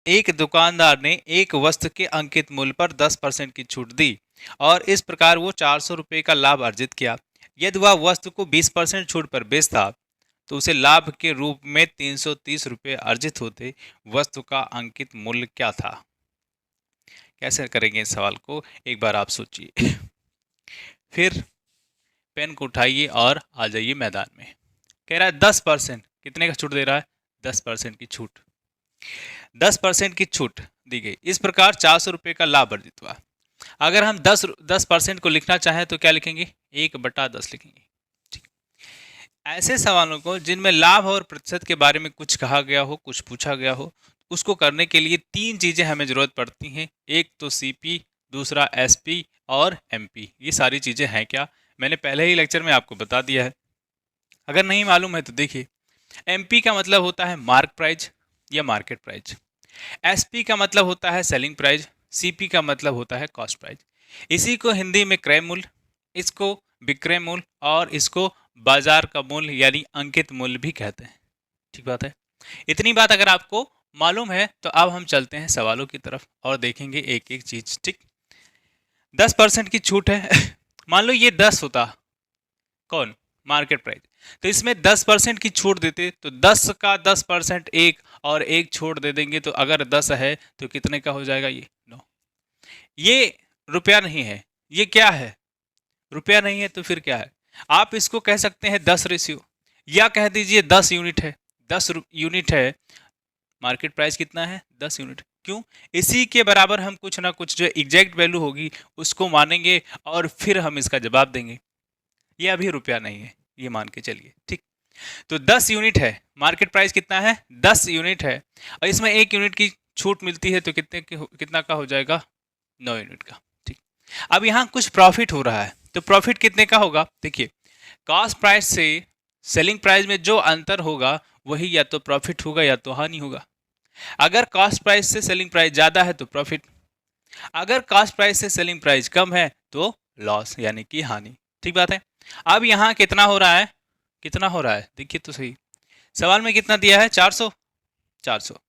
एक दुकानदार ने एक वस्तु के अंकित मूल्य पर 10% की छूट दी और इस प्रकार वो 400 रुपये का लाभ अर्जित किया। यदि वह वस्तु को 20% छूट पर बेचता तो उसे लाभ के रूप में 330 रुपये अर्जित होते। वस्तु का अंकित मूल्य क्या था? कैसे करेंगे इस सवाल को, एक बार आप सोचिए। फिर पेन को उठाइए और आ जाइए मैदान में। कह रहा है 10%, कितने का छूट दे रहा है? 10% की छूट। 10% की छूट दी गई, इस प्रकार 400 रुपये का लाभ अर्जित हुआ। अगर हम 10% को लिखना चाहें तो क्या लिखेंगे? 1/10 लिखेंगे। ठीक। ऐसे सवालों को जिनमें लाभ और प्रतिशत के बारे में कुछ कहा गया हो, कुछ पूछा गया हो, उसको करने के लिए 3 चीज़ें हमें ज़रूरत पड़ती हैं। एक तो सीपी, दूसरा एसपी और एमपी। ये सारी चीज़ें हैं क्या, मैंने पहले ही लेक्चर में आपको बता दिया है। अगर नहीं मालूम है तो देखिए, एमपी का मतलब होता है मार्क प्राइस या मार्केट प्राइस, एसपी का मतलब होता है सेलिंग प्राइस, सीपी का मतलब होता है कॉस्ट प्राइस। इसी को हिंदी में क्रय मूल्य, इसको विक्रय मूल्य और इसको बाजार का मूल्य यानी अंकित मूल्य भी कहते हैं। ठीक बात है। इतनी बात अगर आपको मालूम है तो अब हम चलते हैं सवालों की तरफ और देखेंगे एक एक चीज। ठीक, 10% की छूट है। मान लो ये 10 होता, कौन? Market price. तो इसमें 10% की छूट देते तो 10 का 10% एक और एक छोड़ दे देंगे, तो अगर 10 है तो कितने का हो जाएगा? ये 9। ये रुपया नहीं है, ये क्या है? रुपया नहीं है तो फिर क्या है? आप इसको कह सकते हैं 10 रेशियो, या कह दीजिए 10 यूनिट है। 10 यूनिट है, मार्केट प्राइस कितना है? 10 यूनिट। क्यों? इसी के बराबर हम कुछ ना कुछ जो एग्जैक्ट वैल्यू होगी उसको मानेंगे और फिर हम इसका जवाब देंगे। ये अभी रुपया नहीं है, ये मान के चलिए। ठीक, तो 10 यूनिट है, मार्केट प्राइस कितना है? 10 यूनिट है, और इसमें 1 यूनिट की छूट मिलती है तो कितना का हो जाएगा? 9 यूनिट का। ठीक, अब यहाँ कुछ प्रॉफिट हो रहा है, तो प्रॉफिट कितने का होगा? देखिए, कॉस्ट प्राइस से सेलिंग प्राइस में जो अंतर होगा वही या तो प्रॉफिट होगा या तो हानि होगा। अगर कॉस्ट प्राइस से सेलिंग प्राइस ज़्यादा है तो प्रॉफिट, अगर कॉस्ट प्राइस से सेलिंग प्राइस कम है तो लॉस यानी कि हानि। ठीक बात है। अब यहाँ कितना हो रहा है? कितना हो रहा है देखिए तो सही, सवाल में कितना दिया है? 400। 400,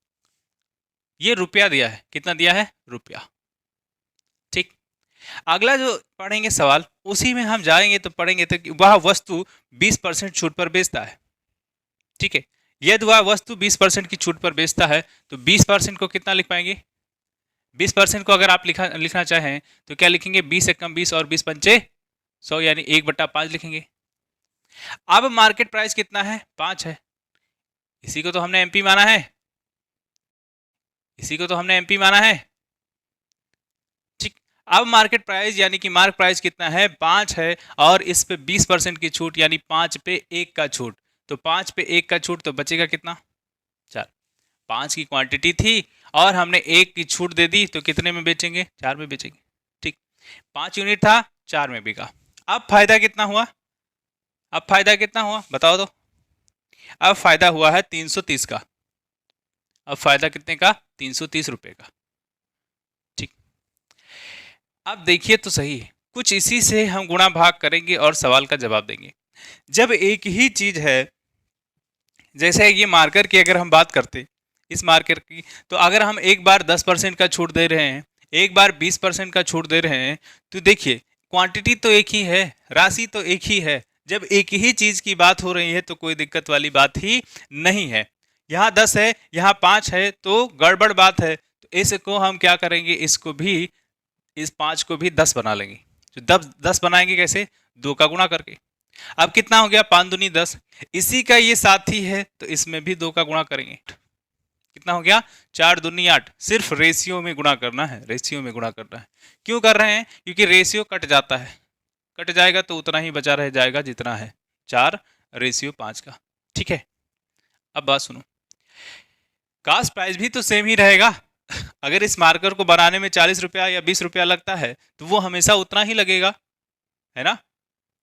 ये रुपया दिया है। कितना दिया है? रुपया। ठीक, अगला जो पढ़ेंगे सवाल उसी में हम जाएंगे तो पढ़ेंगे तो कि वह वस्तु 20% छूट पर बेचता है। ठीक है, यदि वह वस्तु 20% की छूट पर बेचता है तो 20% को कितना लिख पाएंगे? 20% को अगर आप लिखना चाहें तो क्या लिखेंगे? 20 एकम 20 और 20 पंचे 100 यानी 1/5 लिखेंगे। अब मार्केट प्राइस कितना है? 5 है। इसी को तो हमने एमपी माना है, इसी को तो हमने एमपी माना है। ठीक, अब मार्केट प्राइस यानी कि मार्क प्राइस कितना है? 5 है, और इस पे 20% की छूट यानी 5 पे 1 का छूट, तो 5 पे 1 का छूट तो बचेगा कितना? 4। 5 की क्वांटिटी थी और हमने 1 की छूट दे दी तो कितने में बेचेंगे? 4 में बेचेंगे। ठीक, 5 यूनिट था, 4 में बिका। अब फायदा कितना हुआ? अब फायदा कितना हुआ बताओ तो? अब फायदा हुआ है 330 का। अब फायदा कितने का? 330 रुपए का। ठीक, अब देखिए तो सही, कुछ इसी से हम गुणा भाग करेंगे और सवाल का जवाब देंगे। जब एक ही चीज है, जैसे ये मार्कर की अगर हम बात करते, इस मार्कर की, तो अगर हम एक बार 10% का छूट दे रहे हैं, एक बार 20% का छूट दे रहे हैं, तो देखिए क्वांटिटी तो एक ही है, राशि तो एक ही है। जब एक ही चीज की बात हो रही है तो कोई दिक्कत वाली बात ही नहीं है। यहाँ 10 है, यहाँ 5 है, तो गड़बड़ बात है। तो इसको हम क्या करेंगे? इसको भी, इस 5 को भी 10 बना लेंगे। तो 10 बनाएंगे कैसे? 2 का गुणा करके। अब कितना हो गया? 5 दूनी 10। इसी का ये साथी है तो इसमें भी 2 का गुणा करेंगे। कितना हो गया? 4 दूनी 8। सिर्फ रेशियो में गुणा करना है, रेशियो में गुणा करना है। क्यों कर रहे हैं? क्योंकि रेशियो कट जाता है, कट जाएगा तो उतना ही बचा रह जाएगा जितना है, 4/5 का। ठीक है, अब बात सुनो, कास्ट प्राइस भी तो सेम ही रहेगा। अगर इस मार्कर को बनाने में 40 रुपया या 20 रुपया लगता है तो वो हमेशा उतना ही लगेगा, है ना?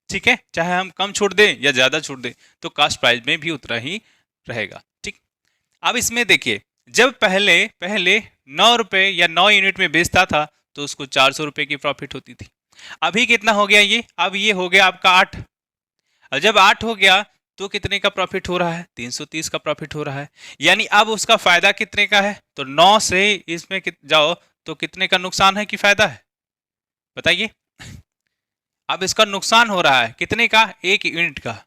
ठीक है, चाहे हम कम छूट दें या ज्यादा छूट दें तो कास्ट प्राइस में भी उतना ही रहेगा। ठीक, अब इसमें देखिए, जब पहले पहले 9 रुपए या 9 यूनिट में बेचता था तो उसको 400 रुपए की प्रॉफिट होती थी। अभी कितना हो गया ये? अब ये हो गया आपका 8। और जब 8 हो गया तो कितने का प्रॉफिट हो रहा है? 330 का प्रॉफिट हो रहा है। यानी अब उसका फायदा कितने का है? तो 9 से इसमें जाओ तो कितने का नुकसान है कि फायदा है? बताइए। अब इसका नुकसान हो रहा है कितने का? 1 यूनिट का।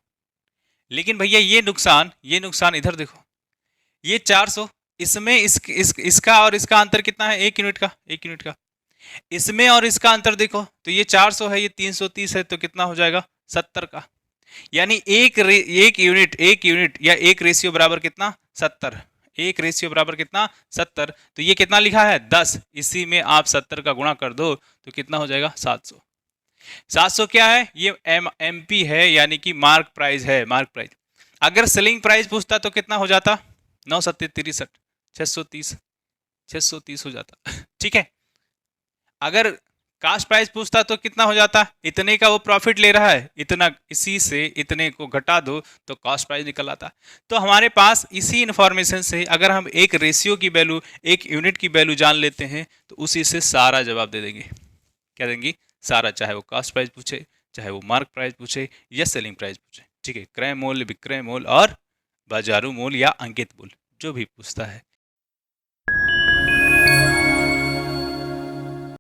लेकिन भैया ये नुकसान इधर देखो, ये 400, इसमें इसका और इसका अंतर कितना है? 1 यूनिट का, 1 यूनिट का। इसमें और इसका अंतर देखो, तो ये 400 है, ये 330 है, तो कितना हो जाएगा? 70 का। यानी एक यूनिट या एक रेशियो बराबर कितना? 70। एक रेशियो बराबर कितना? 70। तो ये कितना लिखा है? 10। इसी में आप 70 का गुणा कर दो तो कितना हो जाएगा? 700। 700 क्या है? ये एमपी है, यानी कि मार्क प्राइस है, मार्क प्राइस। अगर सेलिंग प्राइस पूछता तो कितना हो जाता? 9 7 63, 630, 630 हो जाता। ठीक है। अगर कास्ट प्राइस पूछता तो कितना हो जाता? इतने का वो प्रॉफिट ले रहा है, इतना, इसी से इतने को घटा दो तो कास्ट प्राइस निकल आता। तो हमारे पास इसी इंफॉर्मेशन से अगर हम एक रेशियो की वैल्यू, एक यूनिट की वैल्यू जान लेते हैं तो उसी से सारा जवाब दे देंगे। क्या देंगे? सारा, चाहे वो कास्ट प्राइस पूछे, चाहे वो मार्क प्राइस पूछे या सेलिंग प्राइस पूछे। ठीक है, क्रय मूल्य, विक्रय मूल्य और बाजारू मूल्य या अंकित मूल्य जो भी पूछता है।